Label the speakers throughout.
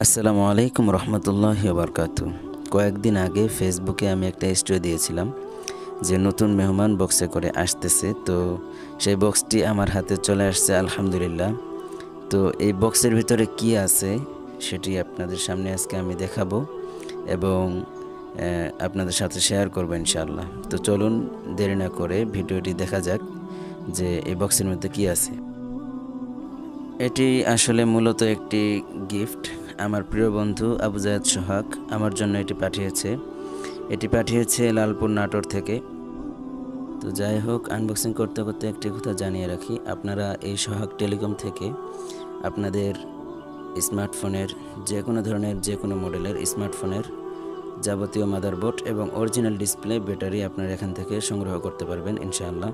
Speaker 1: আসসালামু আলাইকুম রহমতুল্লাহি বারকাতু। কয়েকদিন আগে ফেসবুকে আমি একটা স্টোরি দিয়েছিলাম যে নতুন মেহমান বক্সে করে আসতেছে। তো সেই বক্সটি আমার হাতে চলে আসছে আলহামদুলিল্লাহ। তো এই বক্সের ভিতরে কি আছে সেটি আপনাদের সামনে আজকে আমি দেখাবো এবং আপনাদের সাথে শেয়ার করবো ইনশাআল্লাহ। তো চলুন দেরি না করে ভিডিওটি দেখা যাক যে এই বক্সের মধ্যে কি আছে। এটি আসলে মূলত একটি গিফট। আমার প্রিয় বন্ধু আবু জায়েদ সোহাগ আমার জন্য এটি পাঠিয়েছে লালপুর নাটোর থেকে। তো যাই হোক, আনবক্সিং করতে করতে একটি কথা জানিয়ে রাখি, আপনারা এই সোহাগ টেলিকম থেকে আপনাদের স্মার্টফোনের যে কোনো ধরনের যে কোনো মডেলের স্মার্টফোনের যাবতীয় মাদারবোর্ড এবং অরিজিনাল ডিসপ্লে ব্যাটারি আপনারা এখান থেকে সংগ্রহ করতে পারবেন ইনশাআল্লাহ।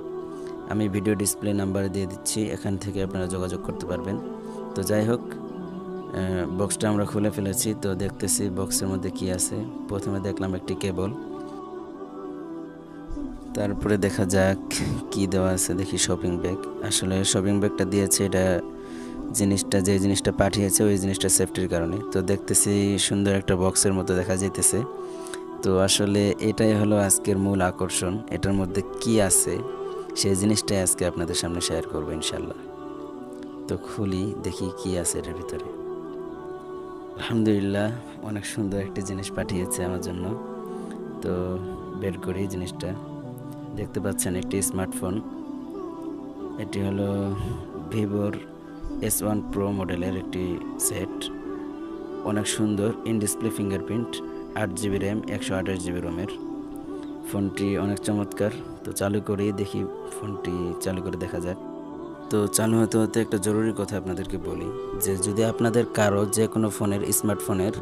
Speaker 1: আমি ভিডিও ডিসপ্লে নাম্বার দিয়ে দিচ্ছি, এখান থেকে আপনারা যোগাযোগ করতে পারবেন। তো যাই হোক, বক্সটা আমরা খুলে ফেলেছি। তো দেখতেছি বক্সের মধ্যে কি আছে। প্রথমে দেখলাম একটি কেবল, তারপরে দেখা যাক কি দেওয়া আছে। দেখি শপিং ব্যাগ। আসলে শপিং ব্যাগটা দিয়েছে এটা যে জিনিসটা পাঠিয়েছে ওই জিনিসটা সেফটির কারণে। তো দেখতেছি সুন্দর একটা বক্সের মতো দেখা যাইতেছে। তো আসলে এটাই হলো আজকের মূল আকর্ষণ, এটার মধ্যে কি আছে সেই জিনিসটাই আজকে আপনাদের সামনে শেয়ার করবো ইনশাল্লাহ। তো খুলি, দেখি কি আছে এটার ভিতরে। আলহামদুলিল্লাহ, অনেক সুন্দর একটি জিনিস পাঠিয়েছে আমার জন্য। তো বের করি জিনিসটা। দেখতে পাচ্ছেন একটি স্মার্টফোন। এটি হলো ভিভোর S1 প্রো মডেলের একটি সেট। অনেক সুন্দর, in display fingerprint, 8GB RAM, 128GB রোমের। ফোনটি অনেক চমৎকার। তো চালু করি, দেখি ফোনটি চালু করে দেখা যাক। তো চালু হতে হতে একটা জরুরি কথা আপনাদেরকে বলি যে যদি আপনাদের কারো যে কোনো ফোনের স্মার্টফোনের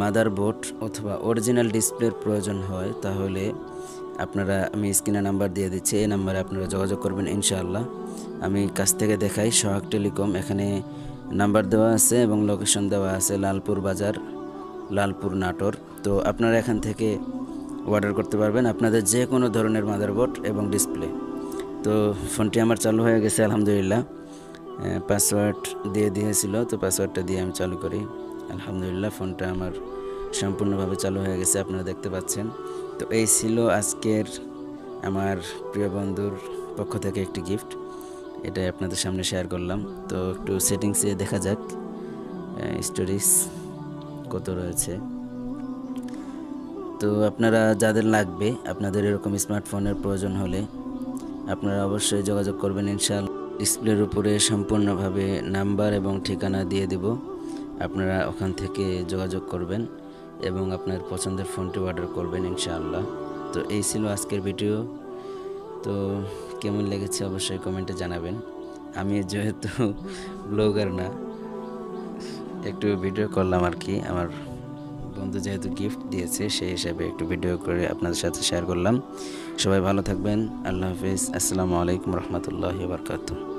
Speaker 1: মাদারবোর্ড অথবা অরিজিনাল ডিসপ্লের প্রয়োজন হয় তাহলে আমি স্ক্রিনে নাম্বার দিয়ে দিচ্ছি, এই নাম্বারে আপনারা যোগাযোগ করবেন ইনশাআল্লাহ। আমি কাছ থেকে দেখাই, সোহাগ টেলিকম, এখানে নাম্বার দেওয়া আছে এবং লোকেশন দেওয়া আছে লালপুর বাজার, লালপুর নাটোর। তো আপনারা এখান থেকে অর্ডার করতে পারবেন আপনাদের যে কোনো ধরনের মাদারবোর্ড এবং ডিসপ্লে। তো ফোনটি আমার চালু হয়ে গেছে আলহামদুলিল্লাহ। পাসওয়ার্ড দিয়ে দিয়েছিল, তো পাসওয়ার্ডটা দিয়ে আমি চালু করি। আলহামদুলিল্লাহ, ফোনটা আমার সম্পূর্ণভাবে চালু হয়ে গেছে, আপনারা দেখতে পাচ্ছেন। তো এই ছিল আজকের আমার প্রিয় বন্ধুর পক্ষ থেকে একটি গিফট, এটাই আপনাদের সামনে শেয়ার করলাম। তো একটু সেটিংসে দেখা যাক স্টোরেজ কত রয়েছে। তো আপনারা যাদের লাগবে, আপনাদের এরকম স্মার্টফোনের প্রয়োজন হলে আপনারা অবশ্যই যোগাযোগ করবেন ইনশাআল্লাহ। ডিসপ্লের উপরে সম্পূর্ণভাবে নাম্বার এবং ঠিকানা দিয়ে দেব, আপনারা ওখান থেকে যোগাযোগ করবেন এবং আপনার পছন্দের ফোনটি অর্ডার করবেন ইনশাআল্লাহ। তো এই ছিল আজকের ভিডিও। তো কেমন লেগেছে অবশ্যই কমেন্টে জানাবেন। আমি যেহেতু ব্লগার না, একটু ভিডিও করলাম আর কি, আমার বন্ধু যেহেতু গিফট দিয়েছে সেই হিসাবে একটু ভিডিও করে আপনাদের সাথে শেয়ার করলাম। সবাই ভালো থাকবেন, আল্লাহ হাফিজ, আসসালামু আলাইকুম রহমতুল্লাহি ওয়া বারাকাতুহু।